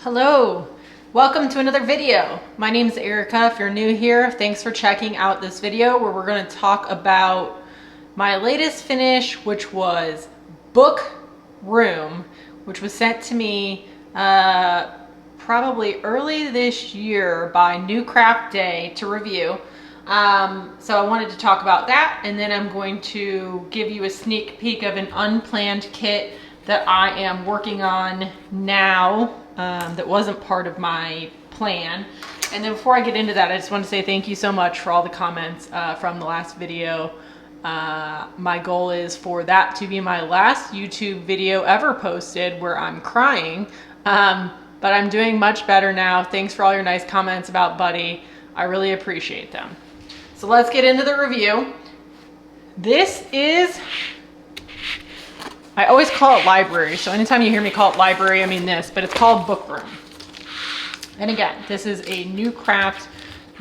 Hello, welcome to another video. My name is Erica. If you're new here, thanks for checking out this video where we're going to talk about my latest finish, which was Book Room, which was sent to me probably early this year by New Craft Day to review. So I wanted to talk about that, and then I'm going to give you a sneak peek of an unplanned kit that I am working on now that wasn't part of my plan. And then before I get into that, I just want to say thank you so much for all the comments from the last video. My goal is for that to be my last YouTube video ever posted where I'm crying, but I'm doing much better now. Thanks for all your nice comments about Buddy. I really appreciate them. So let's get into the review. This is, I always call it library, so anytime you hear me call it library, I mean this, but it's called Book Room. And again, this is a New Craft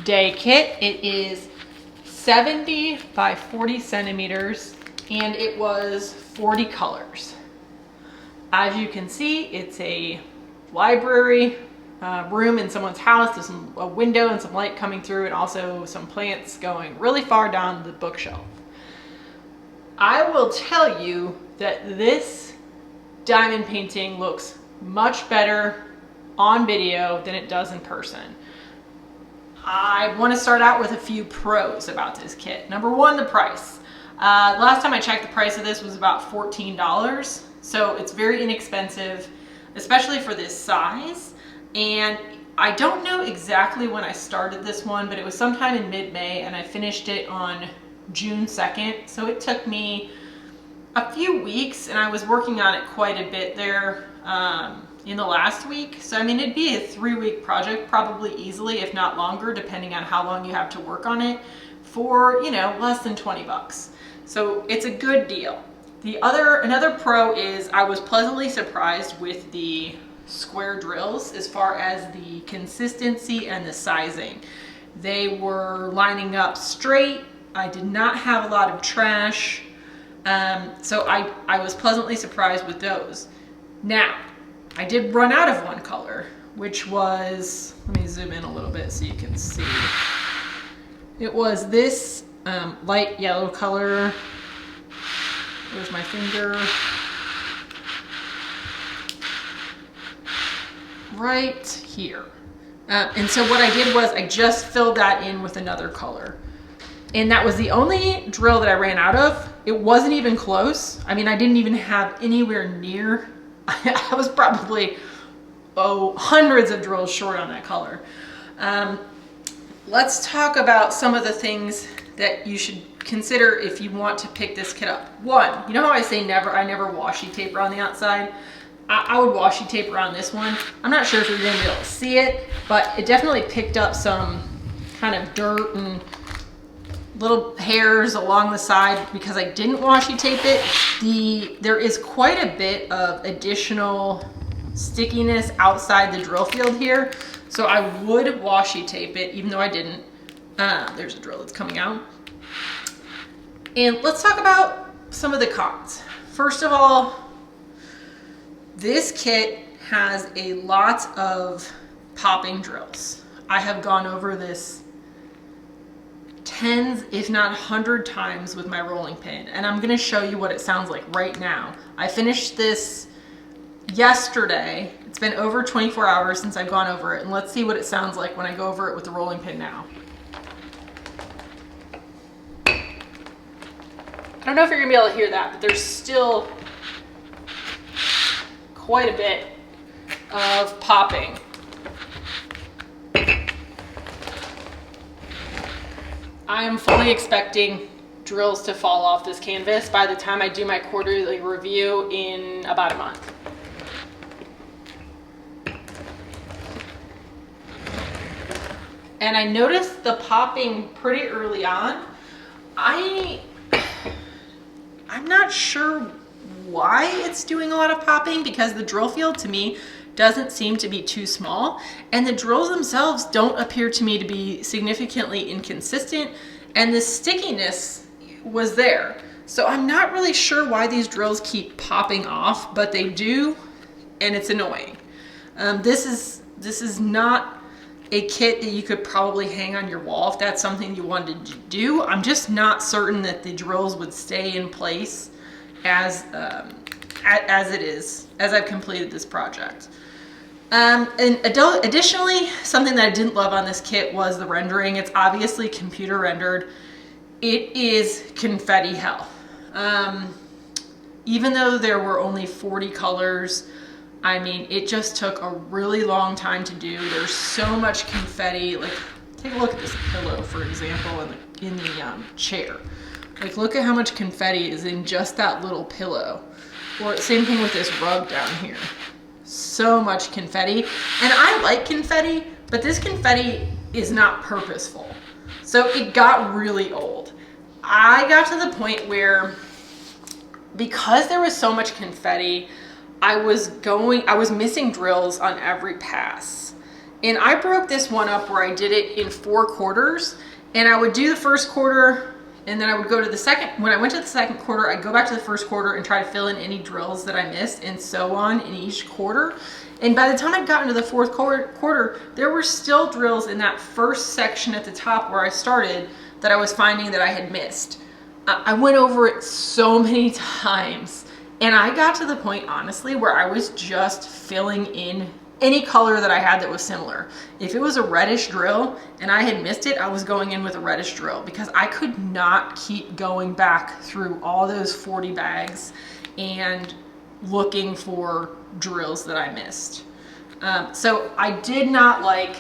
Day kit. It is 70 by 40 centimeters, and it was 40 colors. As you can see, it's a library room in someone's house. There's a window and some light coming through, and also some plants going really far down the bookshelf. I will tell you that this diamond painting looks much better on video than it does in person. I want to start out with a few pros about this kit. Number one, the price. Last time I checked, the price of this was about $14, so it's very inexpensive, especially for this size. And I don't know exactly when I started this one, but it was sometime in mid-May, and I finished it on June 2nd. So it took me a few weeks, and I was working on it quite a bit there in the last week. So I mean, it'd be a 3-week project probably easily, if not longer, depending on how long you have to work on it, for, you know, less than 20 bucks. So it's a good deal. Another pro is I was pleasantly surprised with the square drills as far as the consistency and the sizing. They were lining up straight. I did not have a lot of trash. So I was pleasantly surprised with those. Now, I did run out of one color, which was, let me zoom in a little bit so you can see. It was this light yellow color. There's my finger. Right here. And so what I did was I just filled that in with another color. And that was the only drill that I ran out of. It wasn't even close. I mean, I didn't even have anywhere near, I was probably, hundreds of drills short on that color. Let's talk about some of the things that you should consider if you want to pick this kit up. One, you know how I say I never washi tape around the outside? I would washi tape around this one. I'm not sure if you're gonna be able to see it, but it definitely picked up some kind of dirt and little hairs along the side because I didn't washi tape it. There is quite a bit of additional stickiness outside the drill field here, so I would washi tape it, even though I didn't. There's a drill that's coming out. And let's talk about some of the cons. First of all, this kit has a lot of popping drills. I have gone over this tens, if not 100 times with my rolling pin, and I'm gonna show you what it sounds like right now. I finished this yesterday. It's been over 24 hours since I've gone over it, and let's see what it sounds like when I go over it with the rolling pin now. I don't know if you're gonna be able to hear that, but there's still quite a bit of popping. I am fully expecting drills to fall off this canvas by the time I do my quarterly review in about a month. And I noticed the popping pretty early on. I'm not sure why it's doing a lot of popping, because the drill field to me doesn't seem to be too small, and the drills themselves don't appear to me to be significantly inconsistent, and the stickiness was there. So I'm not really sure why these drills keep popping off, but they do, and it's annoying. This is not a kit that you could probably hang on your wall if that's something you wanted to do. I'm just not certain that the drills would stay in place as it is, as I've completed this project. And additionally, something that I didn't love on this kit was the rendering. It's obviously computer rendered. It is confetti hell. Even though there were only 40 colors, I mean, it just took a really long time to do. There's so much confetti. Like, take a look at this pillow, for example, in the chair. Like, look at how much confetti is in just that little pillow. Or same thing with this rug down here. So much confetti. And I like confetti, but this confetti is not purposeful. So it got really old. I got to the point where, because there was so much confetti, I was missing drills on every pass. And I broke this one up where I did it in 4 quarters, and I would do the first quarter, and then I would go to the second. When I went to the second quarter, I'd go back to the first quarter and try to fill in any drills that I missed, and so on in each quarter. And by the time I'd gotten to the fourth quarter, there were still drills in that first section at the top where I started that I was finding that I had missed. I went over it so many times, and I got to the point, honestly, where I was just filling in any color that I had that was similar. If it was a reddish drill and I had missed it, I was going in with a reddish drill, because I could not keep going back through all those 40 bags and looking for drills that I missed. So I did not like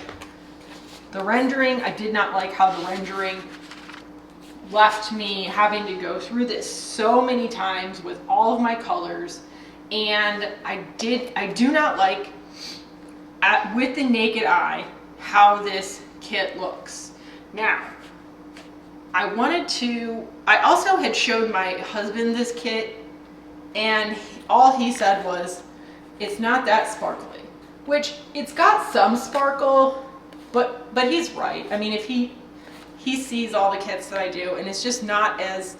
the rendering. I did not like how the rendering left me having to go through this so many times with all of my colors. And I do not like, with the naked eye, how this kit looks. Now, I also had showed my husband this kit, and all he said was, it's not that sparkly, which it's got some sparkle, but he's right. I mean, if he sees all the kits that I do, and it's just not as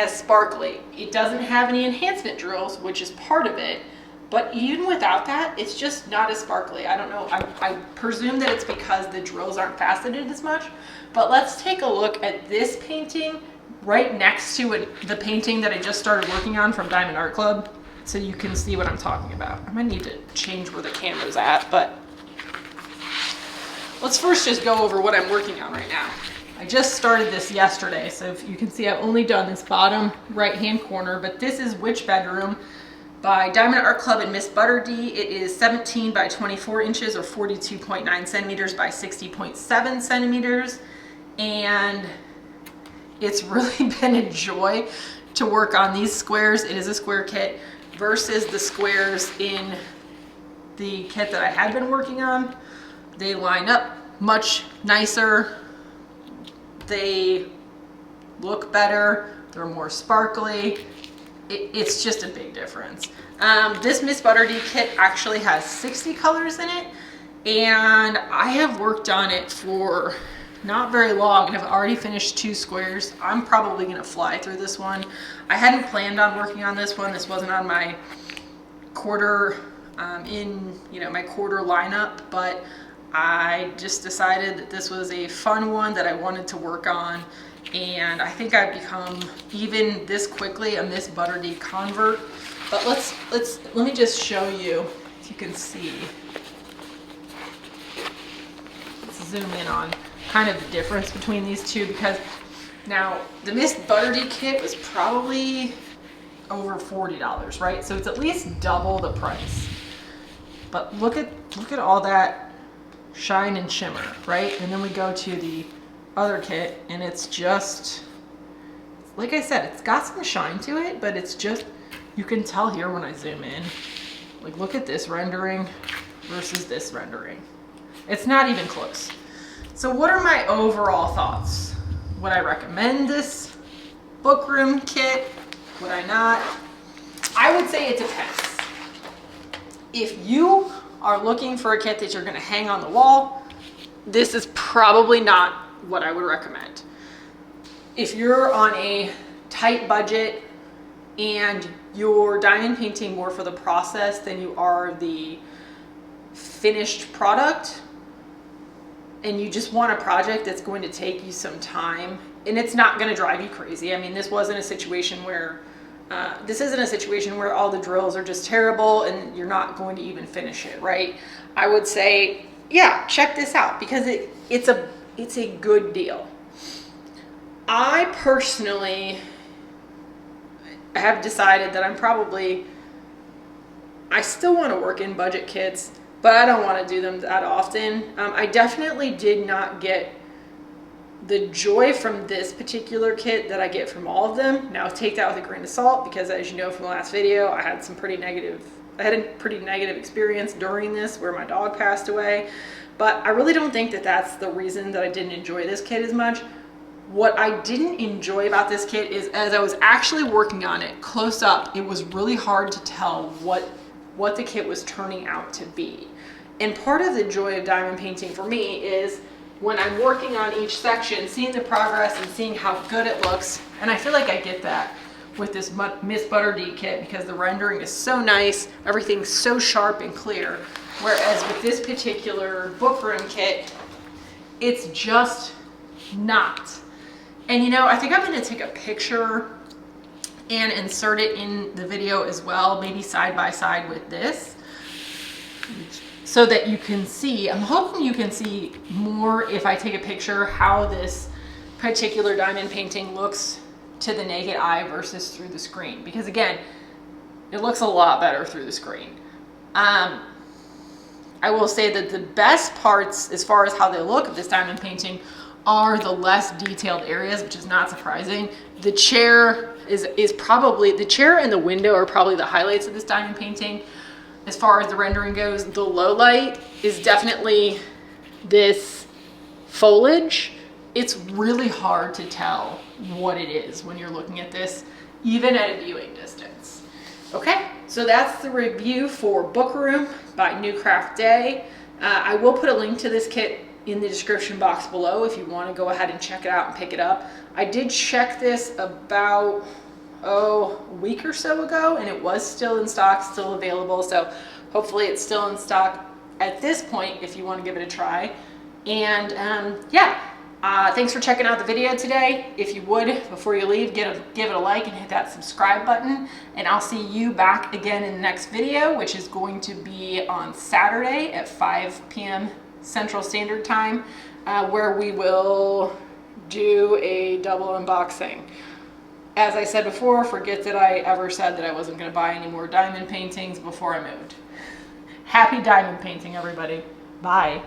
sparkly. It doesn't have any enhancement drills, which is part of it, but even without that, it's just not as sparkly. I don't know, I presume that it's because the drills aren't faceted as much. But let's take a look at this painting right next to the painting that I just started working on from Diamond Art Club, so you can see what I'm talking about. I might need to change where the camera's at, but let's first just go over what I'm working on right now. I just started this yesterday, so if you can see, I've only done this bottom right-hand corner, but this is Witch Bedroom by Diamond Art Club and Miss Butter D. It is 17 by 24 inches or 42.9 centimeters by 60.7 centimeters. And it's really been a joy to work on these squares. It is a square kit versus the squares in the kit that I had been working on. They line up much nicer. They look better. They're more sparkly. It's just a big difference. This Miss Butter D kit actually has 60 colors in it, and I have worked on it for not very long, and I've already finished 2 squares. I'm probably gonna fly through this one. I hadn't planned on working on this one. This wasn't on my quarter, my quarter lineup, but I just decided that this was a fun one that I wanted to work on, and I think I've become, even this quickly, a Miss Butter D convert. But let me just show you, if you can see. Let's zoom in on kind of the difference between these two, because now the Miss Butter D kit was probably over $40, right? So it's at least double the price. But look at all that shine and shimmer, right? And then we go to the other kit, and it's just, like I said, it's got some shine to it, but it's just, you can tell here when I zoom in, like, look at this rendering versus this rendering. It's not even close. So what are my overall thoughts? Would I recommend this book room kit? Would I not? I would say it depends. If you are looking for a kit that you're gonna hang on the wall, this is probably not what I would recommend. If you're on a tight budget and you're diamond painting more for the process than you are the finished product and you just want a project that's going to take you some time and it's not going to drive you crazy. I mean, this wasn't a situation where, this isn't a situation where all the drills are just terrible and you're not going to even finish it, right? I would say, yeah, check this out because it's a good deal. I personally have decided that I still want to work in budget kits, but I don't want to do them that often. I definitely did not get the joy from this particular kit that I get from all of them. Now take that with a grain of salt because as you know from the last video, I had a pretty negative experience during this where my dog passed away. But I really don't think that that's the reason that I didn't enjoy this kit as much. What I didn't enjoy about this kit is as I was actually working on it close up, it was really hard to tell what the kit was turning out to be. And part of the joy of diamond painting for me is when I'm working on each section, seeing the progress and seeing how good it looks. And I feel like I get that with this Miss Butterdee kit because the rendering is so nice, everything's so sharp and clear. Whereas with this particular Book Room kit, it's just not. And you know, I think I'm gonna take a picture and insert it in the video as well, maybe side by side with this, so that you can see, I'm hoping you can see more if I take a picture how this particular diamond painting looks to the naked eye versus through the screen. Because again, it looks a lot better through the screen. I will say that the best parts as far as how they look of this diamond painting are the less detailed areas, which is not surprising. The chair is probably, the chair and the window are probably the highlights of this diamond painting. As far as the rendering goes, the low light is definitely this foliage. It's really hard to tell what it is when you're looking at this, even at a viewing distance. Okay, so that's the review for Book Room by New Craft Day. I will put a link to this kit in the description box below if you want to go ahead and check it out and pick it up. I did check this about a week or so ago and it was still in stock, still available, so hopefully it's still in stock at this point if you want to give it a try. And yeah, thanks for checking out the video today. If you would, before you leave, give it a like and hit that subscribe button, and I'll see you back again in the next video, which is going to be on Saturday at 5 p.m. Central Standard Time, where we will do a double unboxing. As I said before, forget that I ever said that I wasn't going to buy any more diamond paintings before I moved. Happy diamond painting, everybody. Bye.